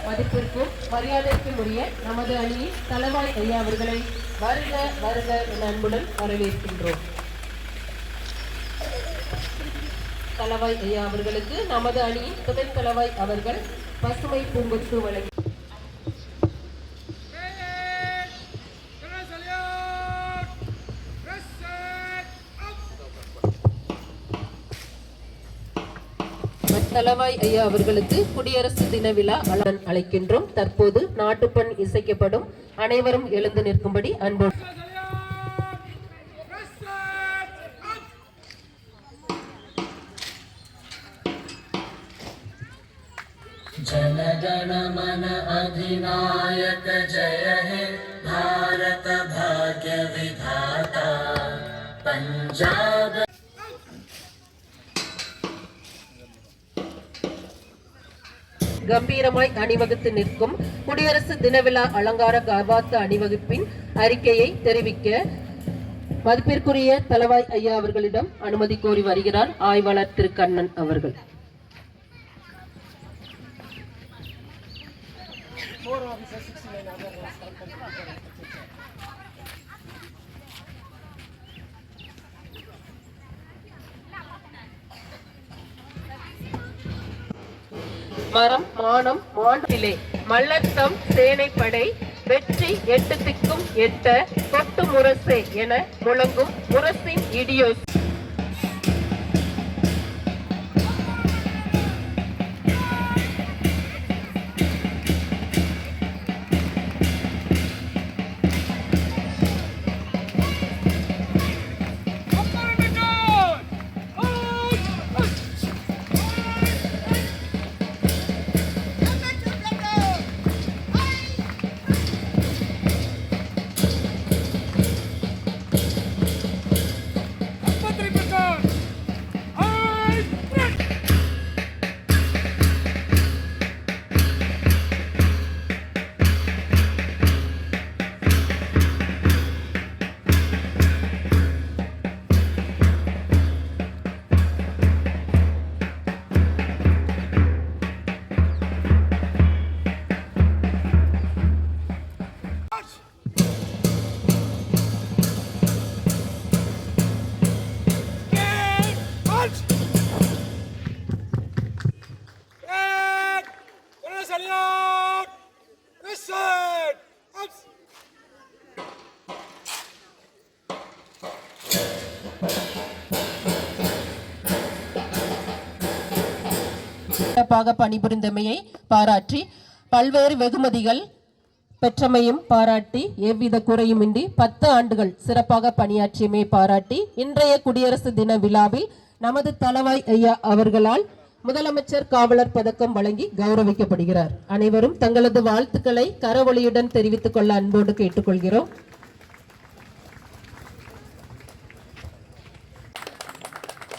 மதிப்பிற்கும் மரியாதைக்கும் உரிய நமது அணியின் தளவாய் ஐயா அவர்களை வருக வருக என அன்புடன் வரவேற்கின்றோம். தளவாய் ஐயா அவர்களுக்கு நமது அணியின் துணை தளவாய் அவர்கள் பசுமை பூங்கொத்து வழங்கி தளவாய் ஐயா அவர்களுக்கு குடியரசு தின விழா அழைக்கின்றோம். தற்போது நாட்டுப்பண் இசைக்கப்படும். அனைவரும் எழுந்து நிற்கும்படி அன்போடு जनगण मन अधिनायक जय हे भारत भाग्य विधाता पंजाब. கம்பீரமாய் அணிவகுத்து நிற்கும் குடியரசு தின விழா அலங்கார கார்வாத்த அணிவகுப்பின் அறிக்கையை தெரிவிக்க மதிப்பிற்குரிய தளவாய் ஐயா அவர்களிடம் அனுமதி கோரி வருகிறார் ஆய்வாளர் திரு கண்ணன் அவர்கள். மரம் மானம் மாண்டிலே மல்லத்தம் சேனைப்படை வெற்றி எட்டு திக்கும் எட்ட கொட்டு முரசே என முழங்கும் முரசின் இடியோஸ். சிறப்பாக பணிபுரிந்தமையை பாராட்டி பல்வேறு வெகுமதிகள் பெற்றமையும் பாராட்டி எவ்வித குறையுமின்றி 10 ஆண்டுகள் சிறப்பாக பணியாற்றியமை பாராட்டி இன்றைய குடியரசு தின விழாவில் நமது தளவாய் ஐயா அவர்களால் முதலமைச்சர் காவலர் பதக்கம் வழங்கி கௌரவிக்கப்படுகிறார். அனைவரும் தங்களது வாழ்த்துக்களை கரவொலியுடன் தெரிவித்துக் கொள்ள அன்போடு கேட்டுக்கொள்கிறோம்.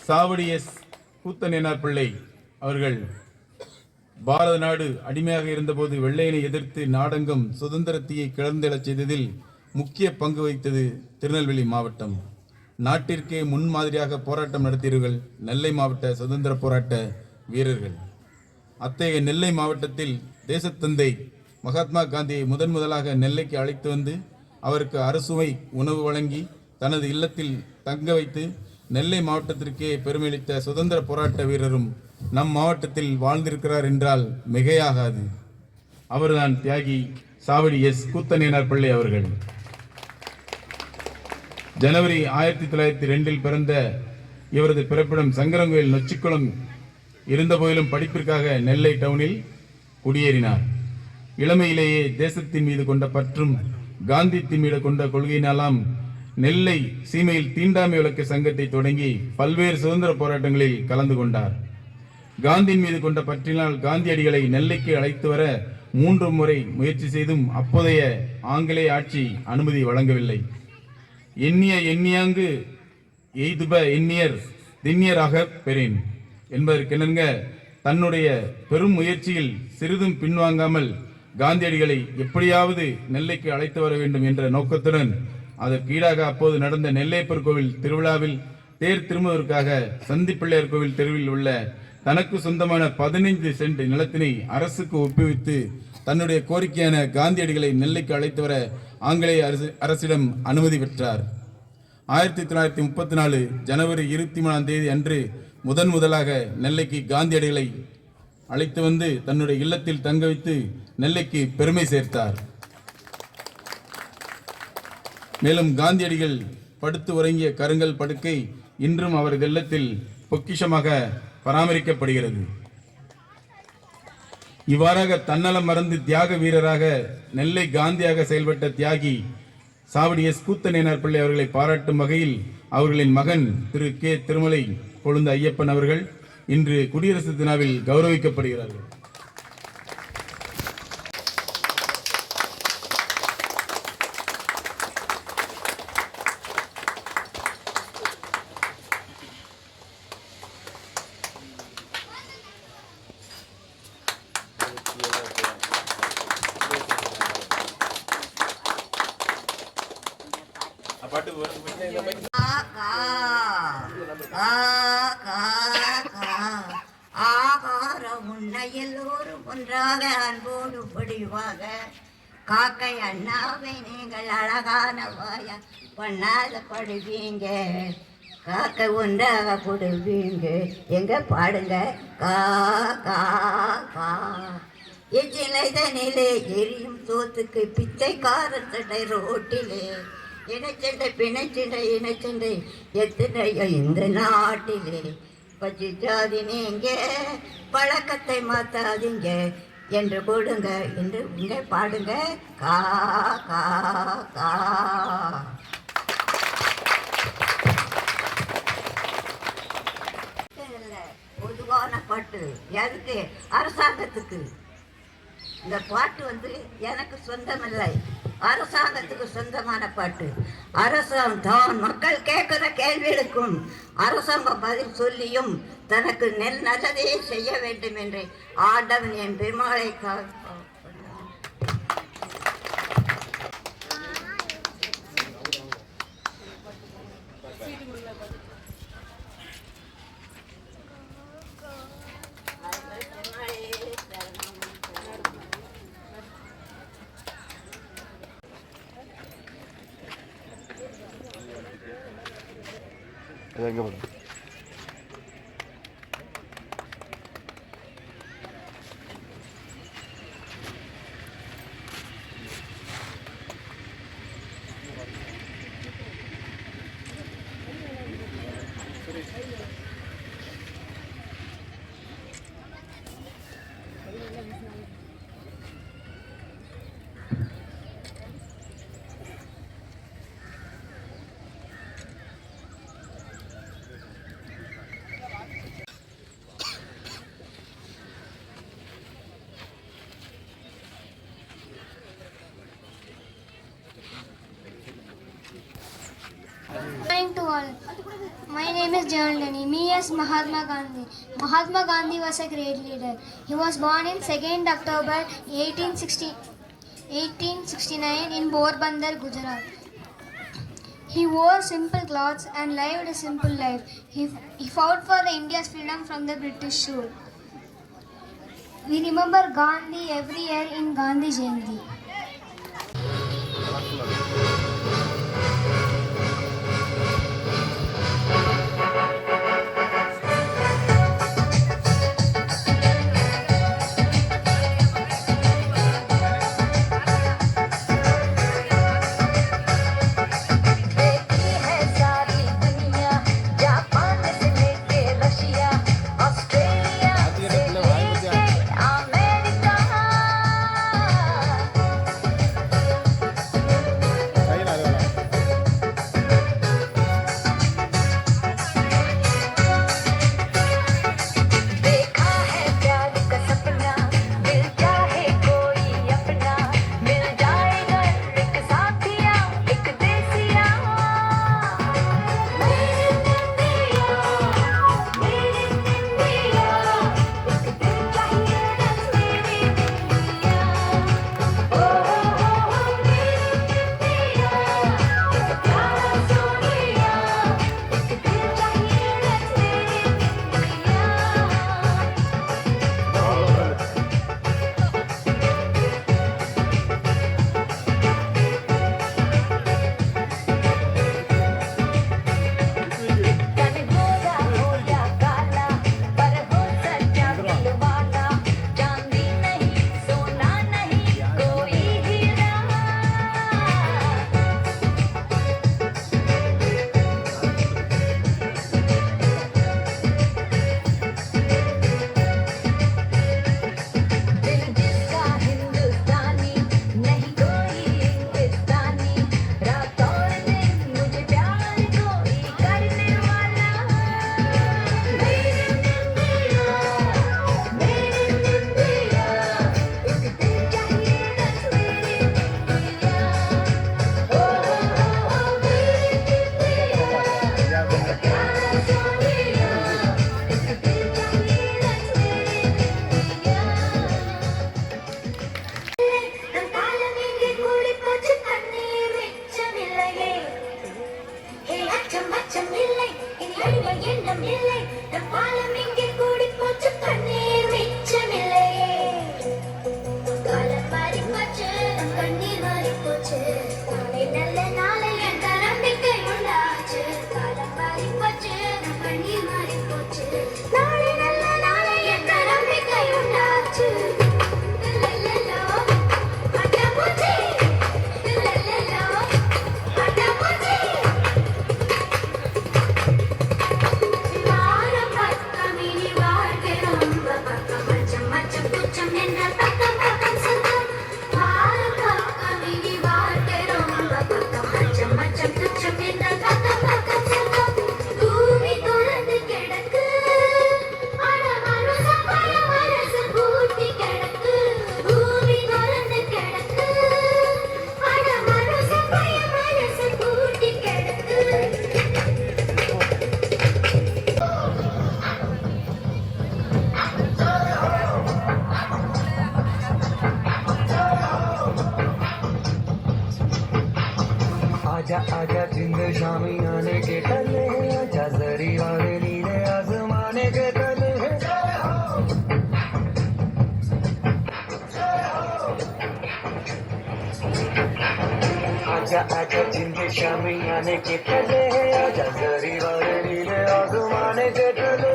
சாவடி எஸ் கூத்தநேனார் பிள்ளை அவர்கள் பாரத நாடு அடிமையாக இருந்தபோது வெள்ளையனை எதிர்த்து நாடெங்கும் சுதந்திரத்தையை கிளர்ந்தெழச் செய்ததில் முக்கிய பங்கு வகித்தது திருநெல்வேலி மாவட்டம். நாட்டிற்கே முன்மாதிரியாக போராட்டம் நடத்தியவர்கள் நெல்லை மாவட்ட சுதந்திர போராட்ட வீரர்கள். அத்தகைய நெல்லை மாவட்டத்தில் தேசத்தந்தை மகாத்மா காந்தியை முதலாக நெல்லைக்கு அழைத்து வந்து அவருக்கு அறுசுவை உணவு வழங்கி தனது இல்லத்தில் தங்க வைத்து நெல்லை மாவட்டத்திற்கே பெருமையளித்த சுதந்திர போராட்ட வீரரும் நம் மாவட்டத்தில் வாழ்ந்திருக்கிறார் என்றால் மிகையாகாது. அவர்தான் தியாகி சாவடி எஸ் கூத்தநேனார் பிள்ளை அவர்கள். ஜனவரி 1902 பிறந்த இவரது பிறப்பிடம் சங்கரங்கோயில் நொச்சிக்குளம் இருந்த போதிலும் படிப்பிற்காக நெல்லை டவுனில் குடியேறினார். இளமையிலேயே தேசத்தின் மீது கொண்ட பற்றும் காந்தியத்தின் மீது கொண்ட கொள்கையினாலாம் நெல்லை சீமையில் தீண்டாமை விளக்க சங்கத்தை தொடங்கி பல்வேறு சுதந்திர போராட்டங்களில் கலந்து கொண்டார். காந்தியின் மீது கொண்ட பற்றினால் காந்தியடிகளை நெல்லைக்கு அழைத்து வர 3 முறை முயற்சி செய்தும் அப்போதைய ஆங்கிலேய ஆட்சி அனுமதி வழங்கவில்லை. எண்ணியாங்கு எய்துப எண்ணியர் திண்ணியராக பெறேன் என்பதற்கிணங்க தன்னுடைய பெரும் முயற்சியில் சிறிதும் பின்வாங்காமல் காந்தியடிகளை எப்படியாவது நெல்லைக்கு அழைத்து வர வேண்டும் என்ற நோக்கத்துடன் அதற்கு ஈடாக அப்போது நடந்த நெல்லையப்பர் கோவில் திருவிழாவில் தேர் திரும்புவதற்காக சந்திப்பிள்ளையார் கோவில் தெருவில் உள்ள தனக்கு சொந்தமான 15 சென்ட் நிலத்தினை அரசுக்கு ஒப்புவித்து தன்னுடைய கோரிக்கையான காந்தியடிகளை நெல்லைக்கு அழைத்து வர ஆங்கிலேய அரசிடம் அனுமதி பெற்றார். 1934 ஜனவரி 23ஆம் தேதி அன்று முதலாக நெல்லைக்கு காந்தியடிகளை அழைத்து வந்து தன்னுடைய இல்லத்தில் தங்க வைத்து நெல்லைக்கு பெருமை சேர்த்தார். மேலும் காந்தியடிகள் படுத்து உறங்கிய கருங்கல் படுக்கை இன்றும் அவரது இல்லத்தில் பொக்கிஷமாக பராமரிக்கப்படுகிறது. இவ்வாறாக தன்னலம் மறந்து தியாக வீரராக நெல்லை காந்தியாக செயல்பட்ட தியாகி சாவடி எஸ். கூத்தநேனார் பிள்ளை அவர்களை பாராட்டும் வகையில் அவர்களின் மகன் திரு கே. திருமலை கொழுந்து ஐயப்பன் அவர்கள் இன்று குடியரசு தினாவில் கௌரவிக்கப்படுகிறார்கள். ஆகாரம் உன்னை எல்லோரும் ஒன்றாக அன்போடு பொடிவாக காக்கை அண்ணாவை நீங்கள் அழகான வாய பண்ணாத படுவீங்க காக்கை ஒன்றாக கொடுவீங்க எங்க பாடுங்க கா கா கா எச்சிலை தனிலே எரியும் சோத்துக்கு பிச்சைக்காரத்தடை ரோட்டிலே இனச்சண்டை பிணைச்சண்டை இனச்சண்டை எத்தனையோ இந்த நாட்டிலே பச்சை ஜாதி நீங்க பழக்கத்தை மாத்தாதீங்க என்று கொடுங்க என்று இங்க பாடுங்க கா கா கா. பொதுவான பாட்டு எதுக்கு? அரசாங்கத்துக்கு. இந்த பாட்டு எனக்கு சொந்தமில்லை, அரசாங்கத்துக்கு சொந்தமான பாட்டு. அரசாங்கம் தான் மக்கள் கேட்கிற கேள்விகளுக்கும் அரசாங்கம் பதில் சொல்லியும் தனக்கு நல்லதே செய்ய வேண்டும் என்று ஆண்டவன் என் பெருமாளை Morning to all. My name is Janaldani. Me as Mahatma Gandhi. Mahatma Gandhi was a great leader. He was born in 2nd October 1869 in Porbandar, Gujarat. He wore simple clothes and lived a simple life. He fought for the India's freedom from the British rule. We remember Gandhi every year in Gandhi Jayanti. வெள்ளம் இல்லை நம் பாலம் இங்கே கூடி போச்சு கண்ணீர் மிச்சமில்லையே காலம் மாறி போச்சு நம் கண்ணீர் மாறி போச்சு நாளை நல்ல நாளை என்ற நம்பிக்கை உண்டாச்சு காலம் மாறி போச்சு நம் கண்ணீர் மாறி போச்சு நாளை நல்ல நாளை என்ற நம்பிக்கை உண்டாச்சு லல்லலோ அட்டபூச்சி லல்லலோ அட்டபூச்சி வாரம் பக்கம் இனி வாழ்க்கை ரொம்ப பக்கம் மச்சம் மச்சம் குச்சம் என்றால் பக்கம் பக்கம் சொந்தம் வாரம் பக்கம் இனி வாழ்க்கை ரொம்ப பக்கம் மச்சம் மச்சம் குச்சம் என்றால் பக்கம் பக்கம் சொந்தம் பூமி துறந்து கிடக்கு அட மனுஷன் பல மனசு பூட்டி கிடக்கு பூமி துறந்து கிடக்கு அட மனுஷன் பல மனசு பூட்டி கிடக்கு आजा आजा जिंद शामी आने के तले आजा जरी वाले नीले आसमाने के तले आजा आजा जिंद शामी आने के तले आजा जरी वाले नीले आसमाने के तले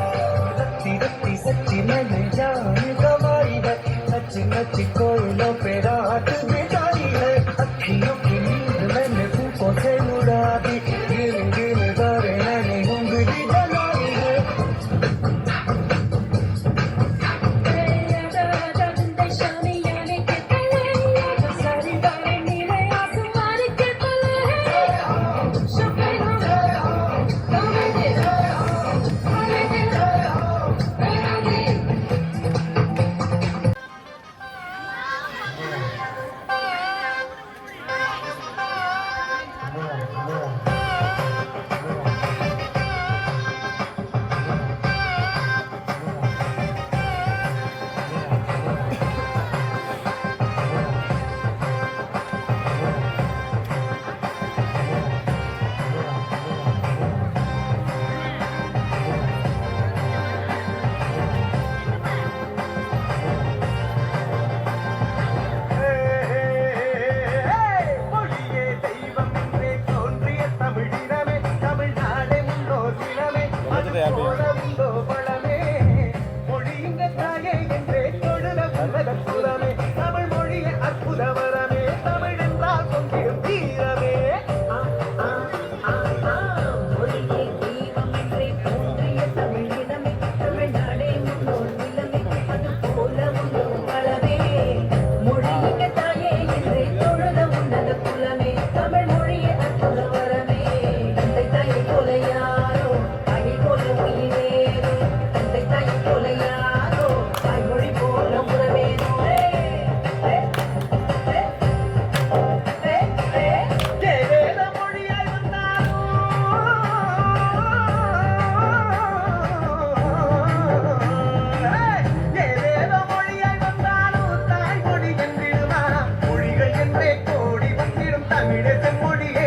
रत्ती सच्ची मैंने जान गवाई है नच्ची नच्ची कोयलों पे रात बिताई है अखियों की नींद मैंने फूकों से उड़ा दी गिन गिन करे मैंने उंगली जलाई है மொழியே தெய்வம் என்றே தோன்றிய தமிழினமே தமிழ்நாடே முன்னோசினமே போலவிந்தோ பழமே மொழியின் தாயே என்றே தொழுத கலக சுரமே தமிழ் மொழியே அற்புத வரமே தமிழ் என்றால் பொங்கிடும் தீரமே மொழியே தெய்வம் என்றே தோன்றிய தமிழினமே தமிழ்நாடே முன்னோசினமே அது போலவிந்தோ பழமே மொழியின் தாயே என்றே தொழுத உன்னத குலமே தமிழ் மொழியே அற்புத வரமே தந்தை தாயை போல யாரோ தாயை போல உயிரேனோ தந்தை தாயை போல யாரோ தாய்மொழி போல உறவேனோ வேத மொழியாய் வந்தாலும் தாய்மொழி என்றிடுமா மொழிகள் என்றே கோடி வந்திடும் தமிழே செம்மொழியே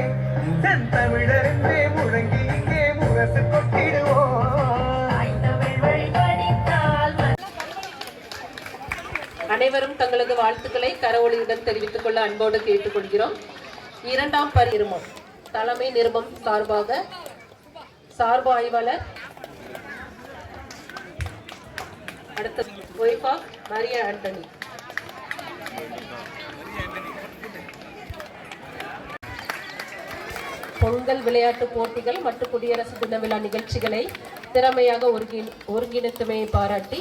செந்தமிழர் என்றே முழங்கி இங்கே முரசு கொட்டிடுவோம் தாய் தமிழ் வழி படித்தால் அனைவரும் தங்களது வாழ்த்துக்களை கரவொலியுடன் தெரிவித்துக் கொள்ள அன்போடு கேட்டுக்கொள்கிறோம். இரண்டாம் நிருபம் தலைமை நிருபம் சார்பாக சார்பு ஆய்வாளர் அடுத்த ஒய்ஃபா மரியா ஆண்டனி. பொங்கல் விளையாட்டு போட்டிகள் மற்றும் குடியரசு தின விழா நிகழ்ச்சிகளை திறமையாக ஒருங்கிணைத்தமையை பாராட்டி